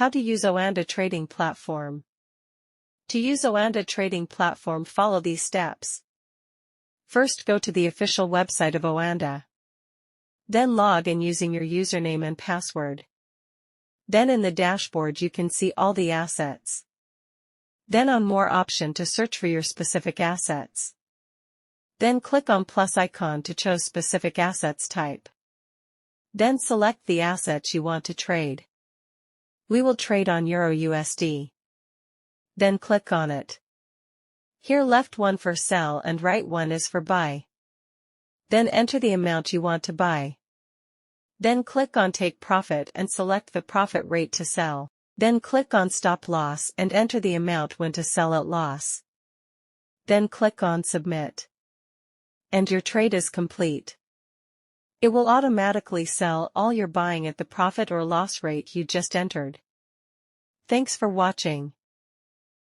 How to use Oanda trading platform. To use Oanda trading platform, follow these steps. First, go to the official website of Oanda. Then log in using your username and password. Then in the dashboard you can see all the assets. Then on More option to search for your specific assets. Then click on plus icon to choose specific assets type. Then select the assets you want to trade. We will trade on Euro USD. Then click on it. Here left one for sell and right one is for buy. Then enter the amount you want to buy. Then click on Take Profit and select the profit rate to sell. Then click on Stop Loss and enter the amount when to sell at loss. Then click on Submit. And your trade is complete. It will automatically sell all your buying at the profit or loss rate you just entered. Thanks for watching.